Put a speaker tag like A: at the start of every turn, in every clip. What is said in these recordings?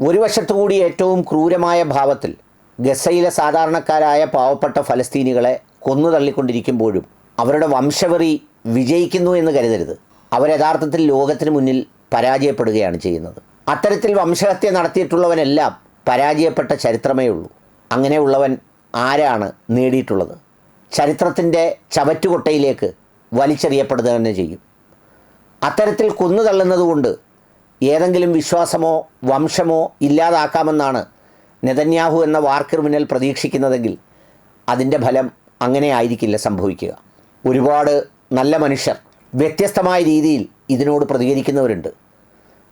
A: ഒരു വശത്തുകൂടി ഏറ്റവും ക്രൂരമായ ഭാവത്തിൽ ഗസയിലെ സാധാരണക്കാരായ പാവപ്പെട്ട ഫലസ്തീനികളെ കൊന്നു തള്ളിക്കൊണ്ടിരിക്കുമ്പോഴും അവരുടെ വംശവെറി വിജയിക്കുന്നു എന്ന് കരുതരുത്. അവർ യഥാർത്ഥത്തിൽ ലോകത്തിന് മുന്നിൽ പരാജയപ്പെടുകയാണ് ചെയ്യുന്നത്. അത്തരത്തിൽ വംശഹത്യ നടത്തിയിട്ടുള്ളവനെല്ലാം പരാജയപ്പെട്ട ചരിത്രമേ ഉള്ളൂ. അങ്ങനെയുള്ളവൻ ആരാണ് നേടിയിട്ടുള്ളത്? ചരിത്രത്തിൻ്റെ ചവറ്റുകൊട്ടയിലേക്ക് വലിച്ചെറിയപ്പെടുക തന്നെ ചെയ്യും. അത്തരത്തിൽ കൊന്നു തള്ളുന്നതുകൊണ്ട് ഏതെങ്കിലും വിശ്വാസമോ വംശമോ ഇല്ലാതാക്കാമെന്നാണ് നെതന്യാഹു എന്ന വാർ ക്രിമിനൽ പ്രതീക്ഷിക്കുന്നതെങ്കിൽ അതിൻ്റെ ഫലം അങ്ങനെ ആയിരിക്കില്ല സംഭവിക്കുക. ഒരുപാട് നല്ല മനുഷ്യർ വ്യത്യസ്തമായ രീതിയിൽ ഇതിനോട് പ്രതികരിക്കുന്നവരുണ്ട്.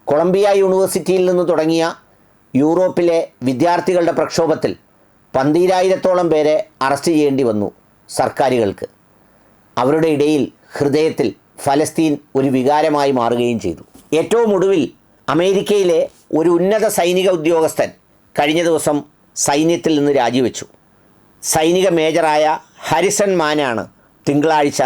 A: കൊളംബിയ യൂണിവേഴ്സിറ്റിയിൽ നിന്ന് തുടങ്ങിയ യൂറോപ്പിലെ വിദ്യാർത്ഥികളുടെ പ്രക്ഷോഭത്തിൽ 12,000-ഓളം പേരെ അറസ്റ്റ് ചെയ്യേണ്ടി വന്നു സർക്കാരുകൾക്ക്. അവരുടെ ഇടയിൽ ഹൃദയത്തിൽ ഫലസ്തീൻ ഒരു വികാരമായി മാറുകയും ചെയ്തു. ഏറ്റവും ഒടുവിൽ അമേരിക്കയിലെ ഒരു ഉന്നത സൈനിക ഉദ്യോഗസ്ഥൻ കഴിഞ്ഞ ദിവസം സൈന്യത്തിൽ നിന്ന് രാജിവെച്ചു. സൈനിക മേജറായ ഹാരിസൺ മാനാണ് തിങ്കളാഴ്ച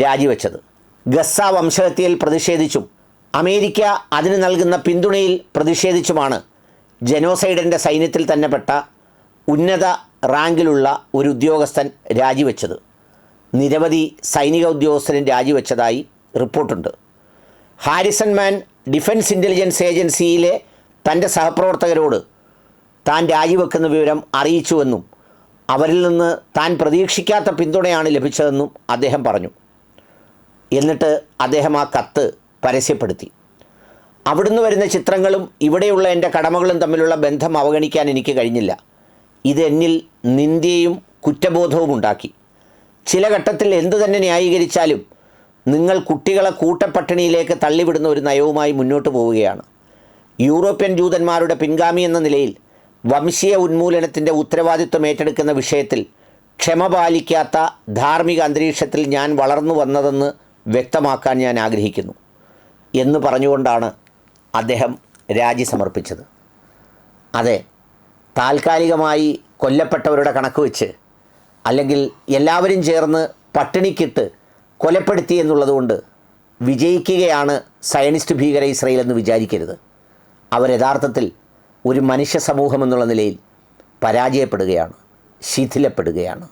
A: രാജിവെച്ചത്. ഗസ വംശഹത്യയിൽ പ്രതിഷേധിച്ചും അമേരിക്ക അതിന് നൽകുന്ന പിന്തുണയിൽ പ്രതിഷേധിച്ചുമാണ് ജനോസൈഡിൻ്റെ സൈന്യത്തിൽ തന്നെ പെട്ട ഉന്നത റാങ്കിലുള്ള ഒരു ഉദ്യോഗസ്ഥൻ രാജിവെച്ചത്. നിരവധി സൈനിക ഉദ്യോഗസ്ഥരും രാജിവെച്ചതായി റിപ്പോർട്ടുണ്ട്. ഹാരിസൺ മാൻ ഡിഫൻസ് ഇൻ്റലിജൻസ് ഏജൻസിയിലെ തൻ്റെ സഹപ്രവർത്തകരോട് താൻ രാജിവെക്കുന്ന വിവരം അറിയിച്ചുവെന്നും അവരിൽ നിന്ന് താൻ പ്രതീക്ഷിക്കാത്ത പിന്തുണയാണ് ലഭിച്ചതെന്നും അദ്ദേഹം പറഞ്ഞു. എന്നിട്ട് അദ്ദേഹം ആ കത്ത് പരസ്യപ്പെടുത്തി. അവിടുന്ന് വരുന്ന ചിത്രങ്ങളും ഇവിടെയുള്ള എൻ്റെ കടമകളും തമ്മിലുള്ള ബന്ധം അവഗണിക്കാൻ എനിക്ക് കഴിഞ്ഞില്ല. ഇത് എന്നിൽ നിന്ദ്യയും കുറ്റബോധവും ഉണ്ടാക്കി. ചില ഘട്ടത്തിൽ എന്തു തന്നെ ന്യായീകരിച്ചാലും നിങ്ങൾ കുട്ടികളെ കൂട്ടപ്പട്ടിണിയിലേക്ക് തള്ളിവിടുന്ന ഒരു നയവുമായി മുന്നോട്ട് പോവുകയാണ്. യൂറോപ്യൻ ജൂതന്മാരുടെ പിൻഗാമി എന്ന നിലയിൽ വംശീയ ഉന്മൂലനത്തിൻ്റെ ഉത്തരവാദിത്വം ഏറ്റെടുക്കുന്ന വിഷയത്തിൽ ക്ഷമ പാലിക്കാത്ത ധാർമ്മിക അന്തരീക്ഷത്തിൽ ഞാൻ വളർന്നു വന്നതെന്ന് വ്യക്തമാക്കാൻ ഞാൻ ആഗ്രഹിക്കുന്നു എന്ന് പറഞ്ഞുകൊണ്ടാണ് അദ്ദേഹം രാജി സമർപ്പിച്ചത്. അതെ, താൽക്കാലികമായി കൊല്ലപ്പെട്ടവരുടെ കണക്ക് വെച്ച് അല്ലെങ്കിൽ എല്ലാവരും ചേർന്ന് പട്ടിണിക്കിട്ട് കൊലപ്പെടുത്തി എന്നുള്ളതുകൊണ്ട് വിജയിക്കുകയാണ് സയനിസ്റ്റ് ഭീകര ഇസ്രയേൽ എന്ന് വിചാരിക്കരുത്. അവർ യഥാർത്ഥത്തിൽ ഒരു മനുഷ്യ സമൂഹം എന്നുള്ള നിലയിൽ പരാജയപ്പെടുകയാണ്, ശിഥിലപ്പെടുകയാണ്.